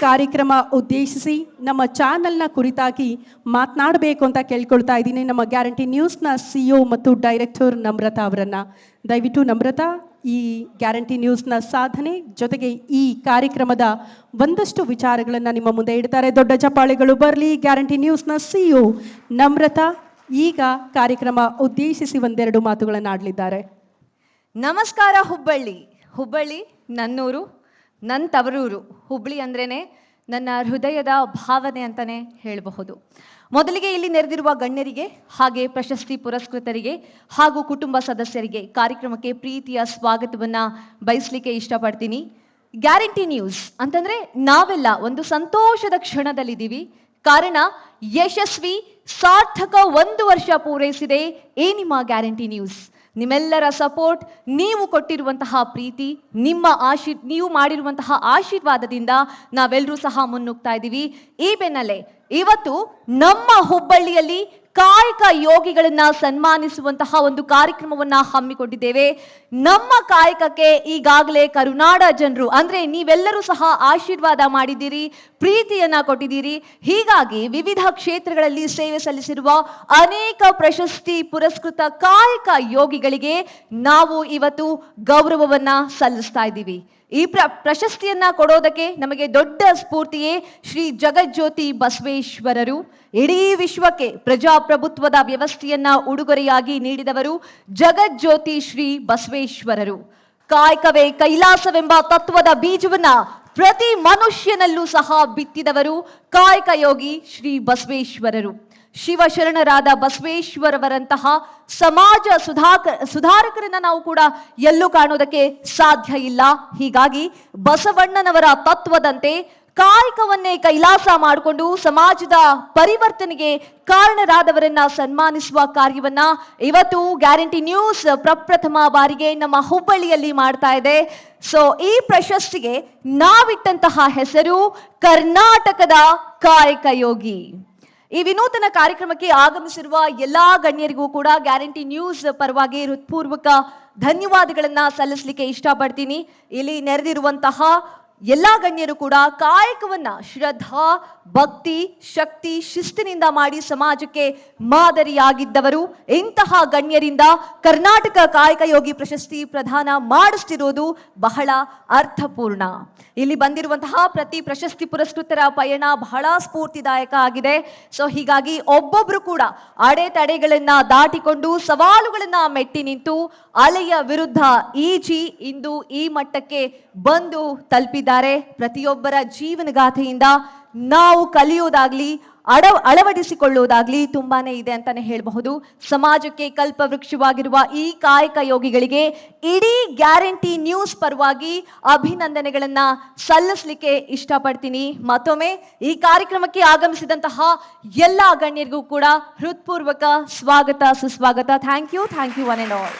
ಕಾರ್ಯಕ್ರಮ ಉದ್ದೇಶಿಸಿ ನಮ್ಮ ಚಾನೆಲ್ನ ಕುರಿತಾಗಿ ಮಾತನಾಡಬೇಕು ಅಂತ ಕೇಳ್ಕೊಳ್ತಾ ಇದ್ದೀನಿ ನಮ್ಮ ಗ್ಯಾರಂಟಿ ನ್ಯೂಸ್ನ CEO ಮತ್ತು ಡೈರೆಕ್ಟರ್ ನಮ್ರತಾ ಅವರನ್ನು. ದಯವಿಟ್ಟು ನಮ್ರತಾ, ಈ ಗ್ಯಾರಂಟಿ ನ್ಯೂಸ್ನ ಸಾಧನೆ ಜೊತೆಗೆ ಈ ಕಾರ್ಯಕ್ರಮದ ಒಂದಷ್ಟು ವಿಚಾರಗಳನ್ನು ನಿಮ್ಮ ಮುಂದೆ ಇಡ್ತಾರೆ. ದೊಡ್ಡ ಚಪ್ಪಾಳೆಗಳು ಬರಲಿ. ಗ್ಯಾರಂಟಿ ನ್ಯೂಸ್ನ CEO ನಮ್ರತಾ ಈಗ ಕಾರ್ಯಕ್ರಮ ಉದ್ದೇಶಿಸಿ ಒಂದೆರಡು ಮಾತುಗಳನ್ನು ಆಡಲಿದ್ದಾರೆ. ನಮಸ್ಕಾರ. ಹುಬ್ಬಳ್ಳಿ ನನ್ನೂರು, ನನ್ನ ತವರೂರು. ಹುಬ್ಬಳ್ಳಿ ಅಂದ್ರೇ ನನ್ನ ಹೃದಯದ ಭಾವನೆ ಅಂತಲೇ ಹೇಳಬಹುದು. ಮೊದಲಿಗೆ ಇಲ್ಲಿ ನೆರೆದಿರುವ ಗಣ್ಯರಿಗೆ ಹಾಗೆ ಪ್ರಶಸ್ತಿ ಪುರಸ್ಕೃತರಿಗೆ ಹಾಗೂ ಕುಟುಂಬ ಸದಸ್ಯರಿಗೆ ಕಾರ್ಯಕ್ರಮಕ್ಕೆ ಪ್ರೀತಿಯ ಸ್ವಾಗತವನ್ನು ಬಯಸಲಿಕ್ಕೆ ಇಷ್ಟಪಡ್ತೀನಿ. ಗ್ಯಾರಂಟಿ ನ್ಯೂಸ್ ಅಂತಂದರೆ ನಾವೆಲ್ಲ ಒಂದು ಸಂತೋಷದ ಕ್ಷಣದಲ್ಲಿದ್ದೀವಿ. ಕಾರಣ ಯಶಸ್ವಿ ಸಾರ್ಥಕ 1 ವರ್ಷ ಪೂರೈಸಿದೆ ಈ ನಿಮ್ಮ ಗ್ಯಾರಂಟಿ ನ್ಯೂಸ್. ನಿಮ್ಮೆಲ್ಲರ ಸಪೋರ್ಟ್, ನೀವು ಕೊಟ್ಟಿರುವಂತಹ ಪ್ರೀತಿ, ನೀವು ಮಾಡಿರುವಂತಹ ಆಶೀರ್ವಾದದಿಂದ ನಾವೆಲ್ಲರೂ ಸಹ ಮುನ್ನುಗ್ತಾ ಇದ್ದೀವಿ. ಈ ಬೆನ್ನಲ್ಲೇ ಇವತ್ತು ನಮ್ಮ ಹುಬ್ಬಳ್ಳಿಯಲ್ಲಿ ಕಾಯಕ ಯೋಗಿಗಳನ್ನ ಸನ್ಮಾನಿಸುವಂತಹ ಒಂದು ಕಾರ್ಯಕ್ರಮವನ್ನ ಹಮ್ಮಿಕೊಂಡಿದ್ದೇವೆ. ನಮ್ಮ ಕಾಯಕಕ್ಕೆ ಈಗಾಗಲೇ ಕರುನಾಡ ಜನರು ಅಂದ್ರೆ ನೀವೆಲ್ಲರೂ ಸಹ ಆಶೀರ್ವಾದ ಮಾಡಿದ್ದೀರಿ, ಪ್ರೀತಿಯನ್ನ ಕೊಟ್ಟಿದ್ದೀರಿ. ಹೀಗಾಗಿ ವಿವಿಧ ಕ್ಷೇತ್ರಗಳಲ್ಲಿ ಸೇವೆ ಸಲ್ಲಿಸಿರುವ ಅನೇಕ ಪ್ರಶಸ್ತಿ ಪುರಸ್ಕೃತ ಕಾಯಕ ಯೋಗಿಗಳಿಗೆ ನಾವು ಇವತ್ತು ಗೌರವವನ್ನ ಸಲ್ಲಿಸ್ತಾ ಇದ್ದೀವಿ. ಈ ಪ್ರಶಸ್ತಿಯನ್ನ ಕೊಡೋದಕ್ಕೆ ನಮಗೆ ದೊಡ್ಡ ಸ್ಫೂರ್ತಿಯೇ ಶ್ರೀ ಜಗಜ್ಯೋತಿ ಬಸವೇಶ್ವರರು. ಇಡೀ ವಿಶ್ವಕ್ಕೆ ಪ್ರಜಾಪ್ರಭುತ್ವದ ವ್ಯವಸ್ಥೆಯನ್ನ ಉಡುಗೊರೆಯಾಗಿ ನೀಡಿದವರು ಜಗಜ್ಯೋತಿ ಶ್ರೀ ಬಸವೇಶ್ವರರು. ಕಾಯಕವೇ ಕೈಲಾಸವೆಂಬ ತತ್ವದ ಬೀಜವನ್ನ ಪ್ರತಿ ಮನುಷ್ಯನಲ್ಲೂ ಸಹ ಬಿತ್ತಿದವರು ಕಾಯಕ ಯೋಗಿ ಶ್ರೀ ಬಸವೇಶ್ವರರು. ಶಿವಶರಣರಾದ ಬಸವೇಶ್ವರವರಂತಹ ಸಮಾಜ ಸುಧಾರಕರನ್ನ ನಾವು ಕೂಡ ಎಲ್ಲೂ ಕಾಣೋದಕ್ಕೆ ಸಾಧ್ಯ ಇಲ್ಲ. ಹೀಗಾಗಿ ಬಸವಣ್ಣನವರ ತತ್ವದಂತೆ ಕಾಯಕವನ್ನೇ ಕೈಲಾಸ ಮಾಡಿಕೊಂಡು ಸಮಾಜದ ಪರಿವರ್ತನೆಗೆ ಕಾರಣರಾದವರನ್ನ ಸನ್ಮಾನಿಸುವ ಕಾರ್ಯವನ್ನ ಇವತ್ತು ಗ್ಯಾರಂಟಿ ನ್ಯೂಸ್ ಪ್ರಪ್ರಥಮ ಬಾರಿಗೆ ನಮ್ಮ ಹುಬ್ಬಳ್ಳಿಯಲ್ಲಿ ಮಾಡ್ತಾ ಇದೆ. ಸೊ ಈ ಪ್ರಶಸ್ತಿಗೆ ನಾವಿಟ್ಟಂತಹ ಹೆಸರು ಕರ್ನಾಟಕದ ಕಾಯಕ ಯೋಗಿ. ಈ ವಿನೂತನ ಕಾರ್ಯಕ್ರಮಕ್ಕೆ ಆಗಮಿಸಿರುವ ಎಲ್ಲಾ ಗಣ್ಯರಿಗೂ ಕೂಡ ಗ್ಯಾರಂಟಿ ನ್ಯೂಸ್ ಪರವಾಗಿ ಹೃತ್ಪೂರ್ವಕ ಧನ್ಯವಾದಗಳನ್ನ ಸಲ್ಲಿಸಲಿಕ್ಕೆ ಇಷ್ಟಪಡ್ತೀನಿ. ಇಲ್ಲಿ ನೆರೆದಿರುವಂತಹ ಎಲ್ಲಾ ಗಣ್ಯರು ಕೂಡ ಕಾಯಕವನ್ನ ಶ್ರದ್ಧಾ, ಭಕ್ತಿ, ಶಕ್ತಿ, ಶಿಸ್ತಿನಿಂದ ಮಾಡಿ ಸಮಾಜಕ್ಕೆ ಮಾದರಿಯಾಗಿದ್ದವರು. ಇಂತಹ ಗಣ್ಯರಿಂದ ಕರ್ನಾಟಕ ಕಾಯಕ ಯೋಗಿ ಪ್ರಶಸ್ತಿ ಪ್ರದಾನ ಮಾಡಿಸ್ತಿರೋದು ಬಹಳ ಅರ್ಥಪೂರ್ಣ. ಇಲ್ಲಿ ಬಂದಿರುವಂತಹ ಪ್ರತಿ ಪ್ರಶಸ್ತಿ ಪುರಸ್ಕೃತರ ಪಯಣ ಬಹಳ ಸ್ಫೂರ್ತಿದಾಯಕ ಆಗಿದೆ. ಸೊ ಹೀಗಾಗಿ ಒಬ್ಬೊಬ್ರು ಕೂಡ ಅಡೆತಡೆಗಳನ್ನ ದಾಟಿಕೊಂಡು ಸವಾಲುಗಳನ್ನ ಮೆಟ್ಟಿ ನಿಂತು ಅಲೆಯ ವಿರುದ್ಧ ಈಜಿ ಇಂದು ಈ ಮಟ್ಟಕ್ಕೆ ಬಂದು ತಲುಪಿದ್ದಾರೆ. ಪ್ರತಿಯೊಬ್ಬರ ಜೀವನಗಾಥೆಯಿಂದ ನಾವು ಕಲಿಯೋದಾಗ್ಲಿ ಅಳವಡಿಸಿಕೊಳ್ಳುವುದಾಗ್ಲಿ ತುಂಬಾನೇ ಇದೆ ಅಂತಾನೆ ಹೇಳಬಹುದು. ಸಮಾಜಕ್ಕೆ ಕಲ್ಪವೃಕ್ಷವಾಗಿರುವ ಈ ಕಾಯಕ ಯೋಗಿಗಳಿಗೆ ಇಡೀ ಗ್ಯಾರಂಟಿ ನ್ಯೂಸ್ ಪರವಾಗಿ ಅಭಿನಂದನೆಗಳನ್ನ ಸಲ್ಲಿಸಲಿಕ್ಕೆ ಇಷ್ಟಪಡ್ತೀನಿ. ಮತ್ತೊಮ್ಮೆ ಈ ಕಾರ್ಯಕ್ರಮಕ್ಕೆ ಆಗಮಿಸಿದಂತಹ ಎಲ್ಲ ಗಣ್ಯರಿಗೂ ಕೂಡ ಹೃತ್ಪೂರ್ವಕ ಸ್ವಾಗತ ಸುಸ್ವಾಗತ. Thank you one and all.